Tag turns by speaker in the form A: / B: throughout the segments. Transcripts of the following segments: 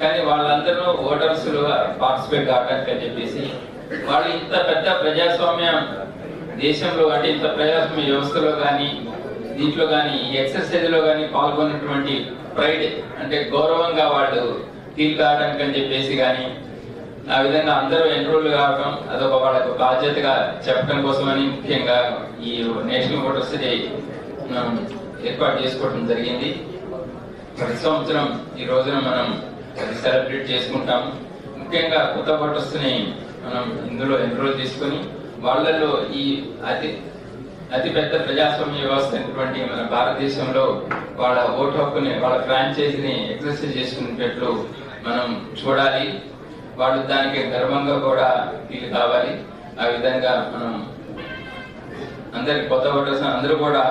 A: కానీ వాళ్ళందరూ voters participate కావడానికి అని చెప్పేసి వాళ్ళు ఇంత పెద్ద ప్రజాస్వామ్య దేశంలో అంటే ఇంత ప్రజాస్వామ్య వ్యవస్థలో కానీ దీంట్లో కానీ ఈ ఎక్సర్సైజ్ లో కానీ పాల్గొన్నటువంటి ప్రైడ్ అంటే గౌరవంగా వాళ్ళు ఫీల్ కావడానికి అని చెప్పేసి కానీ ఆ విధంగా అందరూ ఎన్రోల్ కావడం అదొక వాళ్ళకు బాధ్యతగా చెప్పడం కోసమని ముఖ్యంగా ఈ నేషనల్ ఓటర్స్ డే ఏర్పాటు చేసుకోవడం జరిగింది. ప్రతి సంవత్సరం ఈ రోజున మనం అది సెలబ్రేట్ చేసుకుంటాం. ముఖ్యంగా కొత్త ఓటర్స్ ని మనం ఇందులో ఎన్రోల్ చేసుకుని వాళ్ళలో ఈ అతిపెద్ద ప్రజాస్వామ్య వ్యవస్థ అయినటువంటి మన భారతదేశంలో వాళ్ళ ఓటు హక్కుని వాళ్ళ ఫ్రాంచైజీని ఎక్సర్సైజ్ చేసుకునేటట్లు మనం చూడాలి. వాళ్ళు దానికి గర్వంగా కూడా ఫీల్ కావాలి. ఆ విధంగా మనం అందరి కొత్త ఓటర్స్ అందరూ కూడా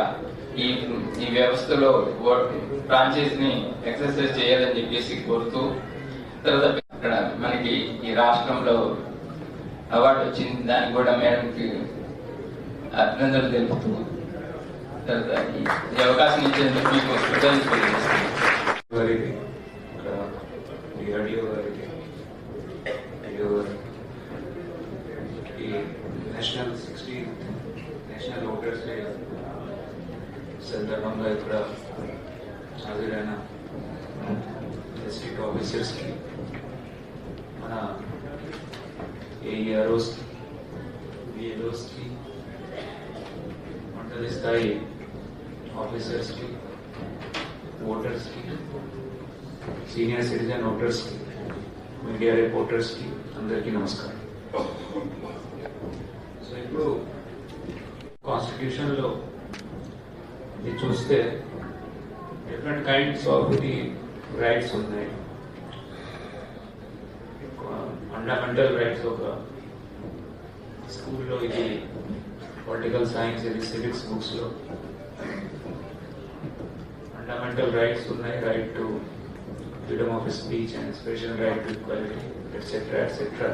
A: ఈ వ్యవస్థలో ఫ్రాంచైజీని ఎక్సర్సైజ్ చేయాలని చెప్పేసి కోరుతూ, తర్వాత ఇక్కడ మనకి ఈ రాష్ట్రంలో అవార్డు వచ్చింది, దానికి కూడా మేడంకి అభినందనలు తెలుపుతూ తర్వాత ఈ అవకాశం ఇచ్చేందుకు మీకు కృతజ్ఞతలు
B: నేషనల్ ఓటర్స్ డే సందర్భంగా ఇక్కడ హాజరైన డిస్ట్రిక్ట్ ఆఫీసర్స్కి, మన ఏఆర్ఓస్కి, బిఎల్ఓస్కి, మండలి స్థాయి ఆఫీసర్స్కి, ఓటర్స్కి, సీనియర్ సిటిజన్ ఓటర్స్కి, మీడియా రిపోర్టర్స్కి అందరికీ నమస్కారం. సో ఇప్పుడు కాన్స్టిట్యూషన్లో ఇది చూస్తే different kinds of the rights ఉన్నాయి. ఫండమెంటల్ రైట్స్ ఒక స్కూల్లో ఇది పొలిటికల్ సైన్స్, ఇది సివిక్స్ బుక్స్లో ఫండమెంటల్ రైట్స్ ఉన్నాయి. Right to freedom of speech and special right to equality etcetera etcetera.